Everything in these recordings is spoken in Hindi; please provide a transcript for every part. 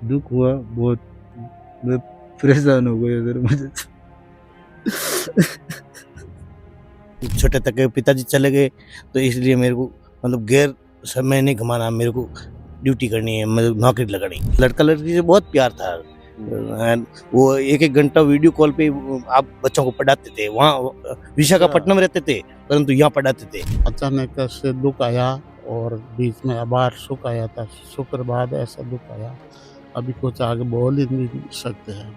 दुख हुआ बहुत। मैं परेशान हो गया सर मुझे। छोटे तक के पिताजी चले गए, तो इसलिए मेरे को मतलब गैर समय नहीं घुमाना, मेरे को ड्यूटी करनी है, मतलब नौकरी लगानी। लड़का लड़की से बहुत प्यार था। And वो एक एक घंटा वीडियो कॉल पे आप बच्चों को पढ़ाते थे। वहाँ विशाखापट्टनम रहते थे, परंतु यहाँ पढ़ाते थे। अचानक से दुख आया और बीच में अबार सुख आया था। सुख के बाद ऐसा दुख आया, अभी कुछ आगे बोल ही नहीं सकते हैं।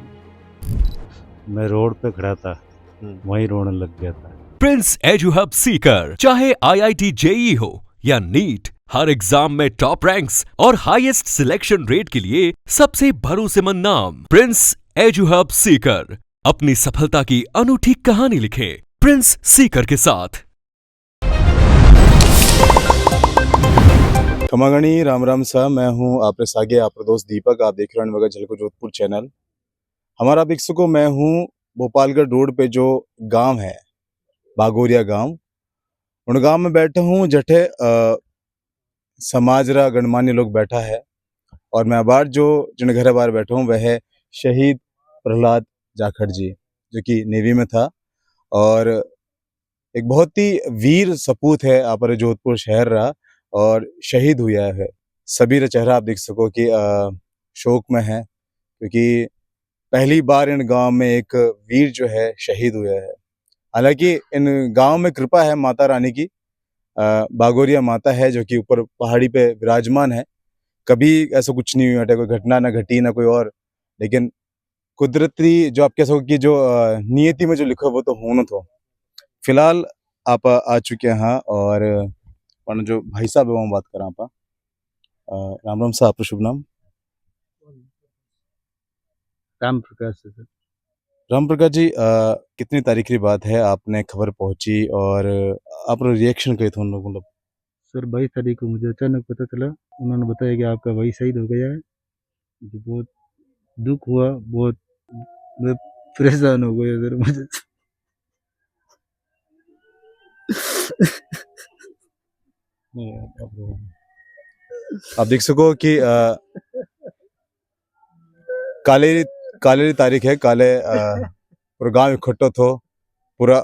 मैं रोड पे खड़ा था, वहीं रोने लग गया था। प्रिंस एजुहब सीकर, चाहे आईआईटी जेई हो या नीट, हर एग्जाम में टॉप रैंक्स और हाईएस्ट सिलेक्शन रेट के लिए सबसे भरोसेमंद नाम प्रिंस एजुहब सीकर। अपनी सफलता की अनूठी कहानी लिखें प्रिंस सीकर के साथ। खमागणी राम राम सा, मैं हूं आपरे सागे आपका दोस्त दीपक। आप देख रहे हैं मगर झलको जोधपुर चैनल। हमारा भिक्षुको मैं हूं भोपालगढ़ रोड पे जो गांव है बागोरिया गांव, उन गांव में बैठा हूं जठे समाज रा गणमान्य लोग बैठा है। और मैं अबार जो जिन घर बार बैठा हूँ वह है शहीद प्रहलाद जाखड़ जी, जो कि नेवी में था और एक बहुत ही वीर सपूत है आप जोधपुर शहर रहा और शहीद हुआ है। सभी रा चेहरा आप देख सको कि शोक में है, क्योंकि पहली बार इन गांव में एक वीर जो है शहीद हुआ है। हालांकि इन गांव में कृपा है माता रानी की, बागोरिया माता है जो कि ऊपर पहाड़ी पे विराजमान है। कभी ऐसा कुछ नहीं हुआ, कोई घटना ना घटी ना कोई और, लेकिन कुदरती जो आप कह सको कि जो नियति में जो लिखा वो तो होना तो। फिलहाल आप आ चुके हैं और जो भाई साहब है वो बात करा आप। राम राम साहब, आपका शुभ नाम? राम प्रकाश है सर। राम प्रकाश जी, कितनी तारीख की बात है आपने खबर पहुंची और आप रिएक्शन कहे थे उन लोग? मतलब सर 22 तारीख को मुझे अचानक पता चला, उन्होंने बताया कि आपका भाई शहीद हो गया है। मुझे बहुत दुख हुआ बहुत। मैं परेशान हो गया सर मुझे। आप देख सको कि काले काले तारीख है, काले पूरा गांव इकट्ठो थो, पूरा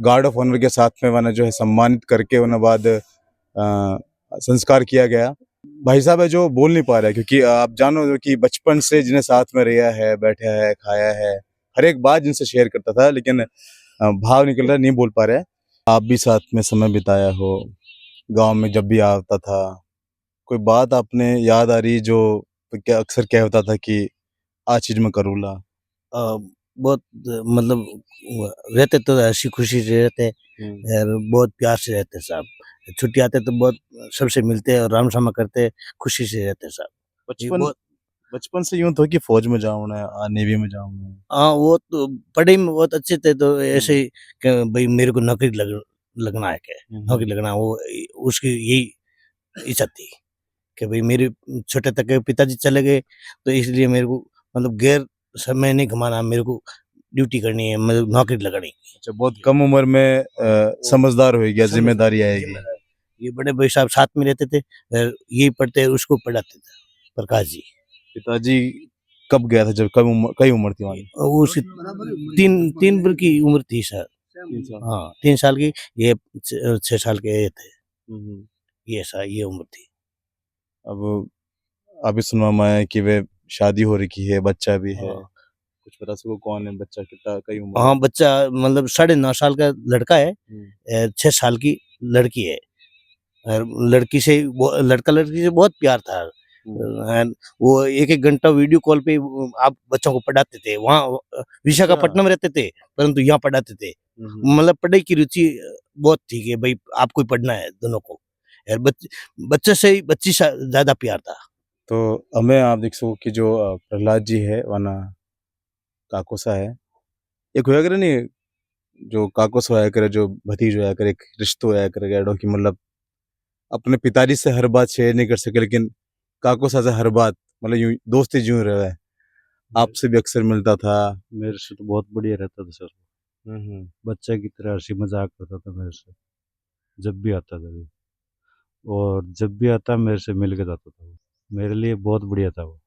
गार्ड ऑफ ऑनर के साथ में वना जो है सम्मानित करके उन्हें बाद संस्कार किया गया। भाई साहब है जो बोल नहीं पा रहा है, क्योंकि आप जानो जो कि बचपन से जिन्हें साथ में रहा है, बैठा है, खाया है, हर एक बात जिनसे शेयर करता था, लेकिन भाव निकल रहा, नहीं बोल पा रहे। आप भी साथ में समय बिताया हो गांव में, जब भी आता था कोई बात आपने याद आ रही जो क्या अक्सर क्या होता था कि आ चीज में करूँला? बहुत मतलब रहते तो हंसी खुशी से रहते और बहुत प्यार से रहते सब। छुट्टी आते तो बहुत सबसे मिलते और राम सामा करते, खुशी से रहते सब। बचपन बचपन से यूं था कि फौज में जाऊँ ना, नेवी में जाऊँ ना? हाँ, वो तो पढ़ाई में बहुत अच्छे थे, तो ऐसे ही कि भाई मेरे को नौकरी लगना है, क्या नौकरी लगना, वो उसकी यही इच्छा थी कि भाई मेरे छोटे तक के पिताजी चले गए, तो इसलिए मेरे को मतलब गैर समय नहीं घुमाना, मेरे को ड्यूटी करनी है, मतलब नौकरी लगानी। अच्छा, बहुत कम उम्र में समझदार हो गया, जिम्मेदारी आएगी। ये बड़े भाई साहब साथ में रहते थे, यही पढ़ते उसको पढ़ाते थे, प्रकाश जी। पिताजी कब गया था, जब कई उम्र थी हमारी? वो उसकी तीन भर की उम्र थी सर। हाँ, 3 साल की, ये 6 साल के ये थे, ये उम्र थी। अब अभी सुनवा में आया कि वे शादी हो रखी है, बच्चा भी है। कुछ बता सको कौन है बच्चा, कितना कई उम्र? हाँ, बच्चा मतलब 9.5 साल का लड़का है, 6 साल की लड़की है। और लड़का लड़की से बहुत प्यार था। एंड वो एक एक घंटा वीडियो कॉल पे आप बच्चों को पढ़ाते थे। वहाँ विशाखापट्टनम रहते थे, परंतु यहाँ पढ़ाते थे। मतलब पढ़ाई की रुचि बहुत थी कि भाई आपको ही पढ़ना है दोनों को। यार बच्चे से ही बच्ची ज्यादा प्यार था। तो हमें आप देख सको कि जो प्रहलाद जी है वना काकोसा है, एक होया करे नहीं, जो काकोस होया करे, जो भतीज होया करे, एक रिश्तो होया करे गैडो की, मतलब अपने पिताजी से हर बात शेयर नहीं कर सके, लेकिन काकोसा से हर बात, मतलब यूं दोस्ती यूं रहे। आपसे भी अक्सर मिलता था। मेरे से तो बहुत बढ़िया रहता था सर। बच्चे की तरह हंसी मजाक करता था मेरे से, जब भी आता था वो। और जब भी आता मेरे से मिल के जाता था वो। मेरे लिए बहुत बढ़िया था वो।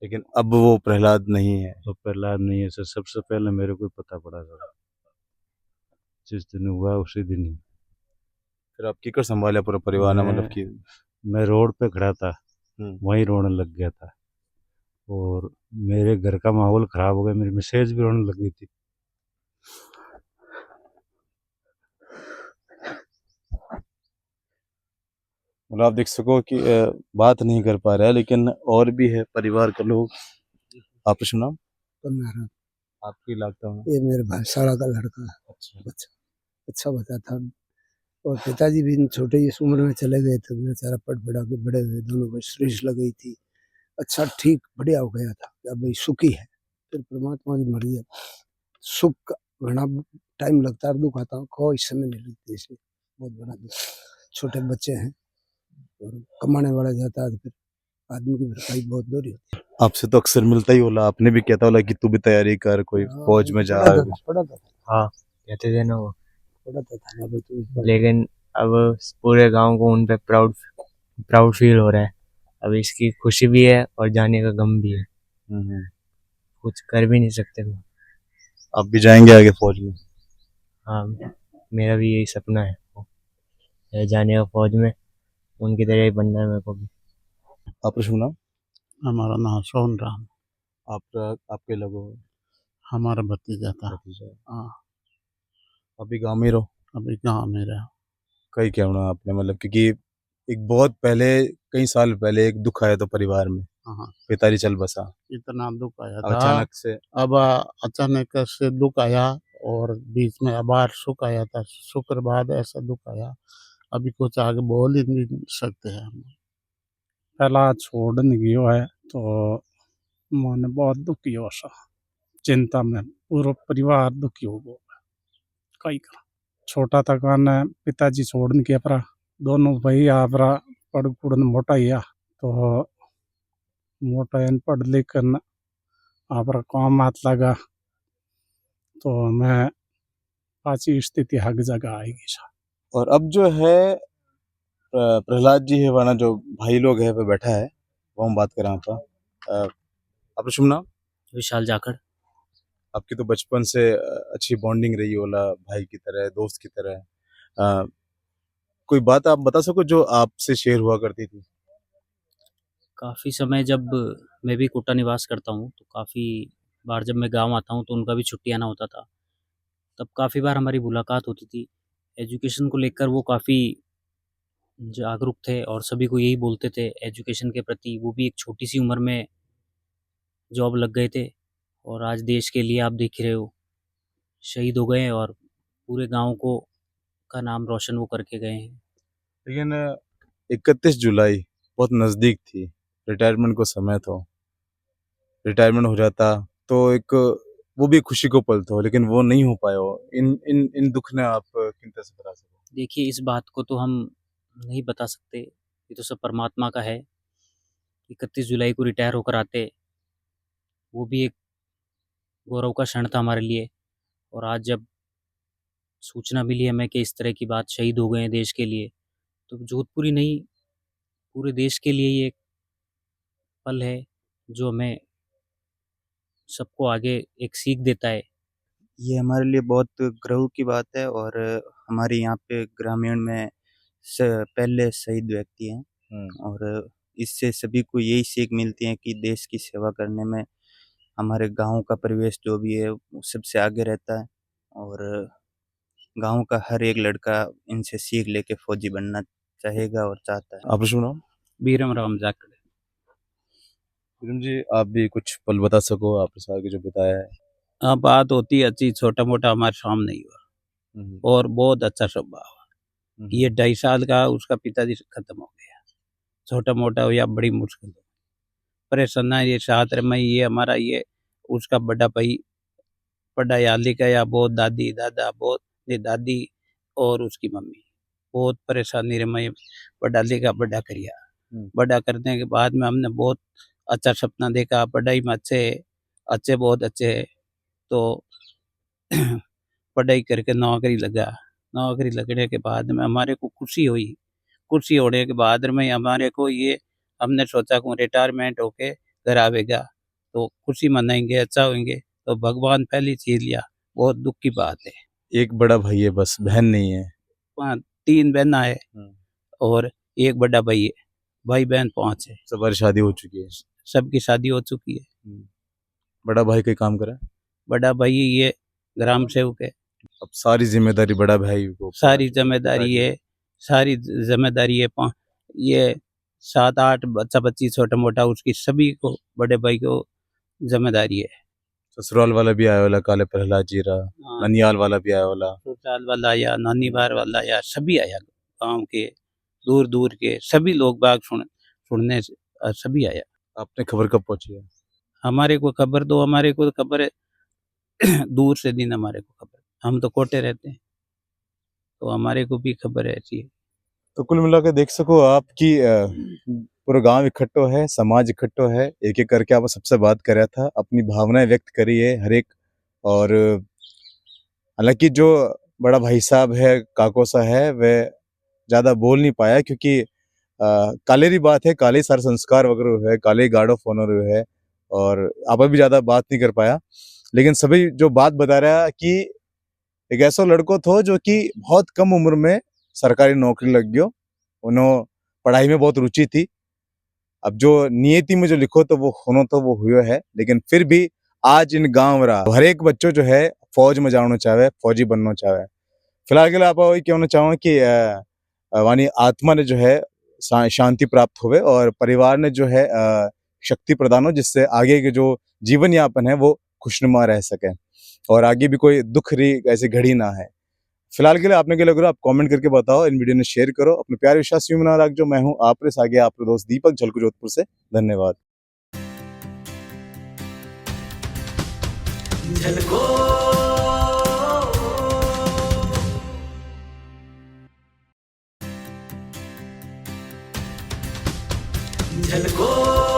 लेकिन अब वो प्रहलाद नहीं है। तो प्रहलाद नहीं है सर, सबसे पहले मेरे को ही पता पड़ा सर, जिस दिन हुआ उसी दिन ही। फिर आप कीकर संभाला पूरा परिवार ना, मतलब कि मैं रोड पे खड़ा था, हम्म, वहीं रोने लग गया था, और मेरे घर का माहौल खराब हो गया, मेरी मिसेज भी रोने लग गई थी। मतलब आप देख सको कि बात नहीं कर पा रहा है, लेकिन और भी है परिवार के लोग। आपका शुभ नाम? तो मेरा आपकी लगता हूँ। ये मेरे भाई साला का लड़का है, अच्छा। बच्चा अच्छा बचा था। और पिताजी भी छोटे इस उम्र में चले गए थे, बेचारा पढ़ पढ़ा के बड़े हुए, दोनों को श्रेष्ठ लग गई थी। अच्छा ठीक बढ़िया हो गया था, अब भाई सुखी है। फिर परमात्मा की मर्जी है, सुख का घना टाइम लगता है, दुख आता है कोई समय नहीं लगती, इसलिए बहुत बड़ा दुख। छोटे बच्चे हैं और कमाने वाला जाता है तो फिर आदमी की भरपाई बहुत दूरी होती है। आपसे तो अक्सर मिलता ही होला, आपने भी कहता होला कि तू भी तैयारी कर, कोई फौज में जा। पढ़ा था हाँ कहते थे ना वो, पढ़ा था थाना पे तो लेकिन अब पूरे गांव को उन पे प्राउड फील हो रहा है। अब इसकी खुशी भी है और जाने का गम भी है, कुछ कर भी नहीं सकते वो। आप भी जाएंगे आगे फौज में? हाँ मेरा भी यही सपना है, जाने का फौज में, उनकी तरह ही बनना है मेरे को भी। आपका शुभ नाम? हमारा नाम सोन राम, आपके लोगों हमारा भतीजा था। भतीजा? हाँ, अभी गांव में रहो? अभी गाँव में रहा। कई क्या होना आपने, मतलब क्योंकि एक बहुत पहले, कई साल पहले एक दुख आया तो परिवार में, हाँ, पिताजी चल बसा, इतना दुख आया अब था। अचानक से। अब अचानक से दुख आया और बीच में अबार सुख आया था, शुक्र बाद ऐसा दुख आया, अभी कुछ आगे बोल ही नहीं सकते हैं हम। पहला छोड़ने गयो है तो मैंने बहुत दुखी हो सा, चिंता में पूरा परिवार दुखी हो गया। कई करा छोटा था कान पिताजी छोड़ने के अपरा दोनों भाई आपरा पढ़ पुढ़ मोटा ही तो मोटा इन पढ़ लिख कर आपरा काम हाथ लगा तो मैं पाची स्थिति हक जगह आएगी सा। और अब जो है प्रहलाद जी है वाना जो भाई लोग है पे बैठा है, वो हम बात करें आपका। आपका शुभ नाम? विशाल जाखड़। आपकी तो बचपन से अच्छी बॉन्डिंग रही होला, भाई की तरह, दोस्त की तरह। अ, कोई बात आप बता सको जो आपसे शेयर हुआ करती थी? काफ़ी समय जब मैं भी कोटा निवास करता हूँ, तो काफ़ी बार जब मैं गाँव आता हूँ तो उनका भी छुट्टी आना होता था। तब काफ़ी बार हमारी मुलाकात होती थी। एजुकेशन को लेकर वो काफ़ी जागरूक थे और सभी को यही बोलते थे एजुकेशन के प्रति। वो भी एक छोटी-सी उम्र में जॉब लग गए थे और आज देश के लिए आप देख ही रहे हो, शहीद हो गए हैं और पूरे गाँव को का नाम रोशन वो करके गए हैं। लेकिन 31 जुलाई बहुत नज़दीक थी, रिटायरमेंट को समय था, रिटायरमेंट हो जाता तो एक वो भी खुशी को पल था, लेकिन वो नहीं हो पाया। हो इन इन इन दुख ने आप किन तरह से बता सको? देखिए इस बात को तो हम नहीं बता सकते, ये तो सब परमात्मा का है। 31 जुलाई को रिटायर होकर आते, वो भी एक गौरव का क्षण था हमारे लिए। और आज जब सूचना मिली हमें कि इस तरह की बात, शहीद हो गए हैं देश के लिए, तो जोधपुर ही नहीं पूरे देश के लिए ये एक पल है जो हमें सबको आगे एक सीख देता है। ये हमारे लिए बहुत गर्व की बात है और हमारे यहाँ पे ग्रामीण में पहले शहीद व्यक्ति हैं और इससे सभी को यही सीख मिलती है कि देश की सेवा करने में हमारे गांव का परिवेश जो भी है वो सबसे आगे रहता है और गांव का हर एक लड़का इनसे सीख लेके फौजी बनना चाहेगा और चाहता है। आप शुभ नाम? बीरम राम जाखड़। विक्रम जी, आप भी कुछ पल बता सको आपके साथ के जो बिताया है? हाँ, बात होती है अच्छी, छोटा मोटा हमारे सामने ही हुआ और बहुत अच्छा स्वभाव। ये 2.5 साल का उसका पिताजी खत्म हो गया, छोटा मोटा हो या बड़ी मुश्किल हो, परेशान ये साथ में ये हमारा ये उसका बड़ा भाई पढ़ाई लिखा या बहुत दादी दादा बहुत दादी और उसकी मम्मी बहुत परेशानी रे मैं पढ़ा लिखा बड़ा करिया। बड़ा करने के बाद में हमने बहुत अच्छा सपना देखा, पढ़ाई में अच्छे बहुत अच्छे है तो पढ़ाई करके नौकरी लगा। नौकरी लगने के बाद में हमारे को खुशी हुई, खुशी होने के बाद में हमारे को ये हमने सोचा कि रिटायरमेंट होके घर आवेगा तो खुशी मनाएंगे, अच्छा होंगे। तो भगवान पहली चीज लिया, बहुत दुख की बात है। एक बड़ा भाई है बस, बहन नहीं है। 3 बहना है और एक बड़ा भाई है, भाई बहन 5 है। सबकी शादी हो चुकी है। सबकी शादी हो चुकी है। बड़ा भाई कोई काम करे? बड़ा भाई ये ग्राम सेवक है। अब सारी जिम्मेदारी बड़ा भाई को, सारी जिम्मेदारी है, सारी जिम्मेदारी है। ये 7-8 बच्चा बच्ची छोटा मोटा उसकी सभी को, बड़े भाई को जिम्मेदारी है। ससुराल वाला भी आया वाला, काले प्रहलाद जी रहा, ननियाल वाला भी आया वाला, ससुराल वाला आया, नानी बार वाला आया, सभी आया, गांव के दूर दूर के सभी लोग बाग सुनने सभी आया। आपने खबर कब पहुंची है? हमारे को खबर है दूर से दिन हमारे को खबर, हम तो कोटे रहते हैं तो हमारे को भी खबर है ऐसी। तो कुल मिला के देख सको आपकी पूरा गांव इकट्ठो है, समाज इकट्ठो है, एक एक करके आप सबसे बात कर रहा था, अपनी भावनाएं व्यक्त करी है हर एक। और हालांकि जो बड़ा भाई साहब है, काकोसा है, वह ज़्यादा बोल नहीं पाया क्योंकि काले री बात है, काले सारे संस्कार वगैरह है, काले गार्ड ऑफ ऑनर है, और आप भी ज़्यादा बात नहीं कर पाया। लेकिन सभी जो बात बता रहा है कि एक ऐसा लड़को थो जो कि बहुत कम उम्र में सरकारी नौकरी लग गयो, उन्होंने पढ़ाई में बहुत रुचि थी। अब जो नियति में जो लिखो तो वो होनो तो वो हुआ है, लेकिन फिर भी आज इन गांव रहा हर एक बच्चों जो है फौज में जाना चाहे, फौजी बनना चाहे। फिलहाल के लिए आप वही कहना चाहूँ कि वानी आत्मा ने जो है शांति प्राप्त हुए और परिवार ने जो है शक्ति प्रदान हो, जिससे आगे के जो जीवन यापन है वो खुशनुमा रह सके और आगे भी कोई दुख री ऐसी घड़ी ना है। फिलहाल के लिए आपने क्या लग रहा है आप कमेंट करके बताओ, इन वीडियो ने शेयर करो, अपने प्यार विश्वास यूं बना रख जो। मैं हूं आप आगे आपका दोस्त दीपक झलको जोधपुर से। धन्यवाद। झलको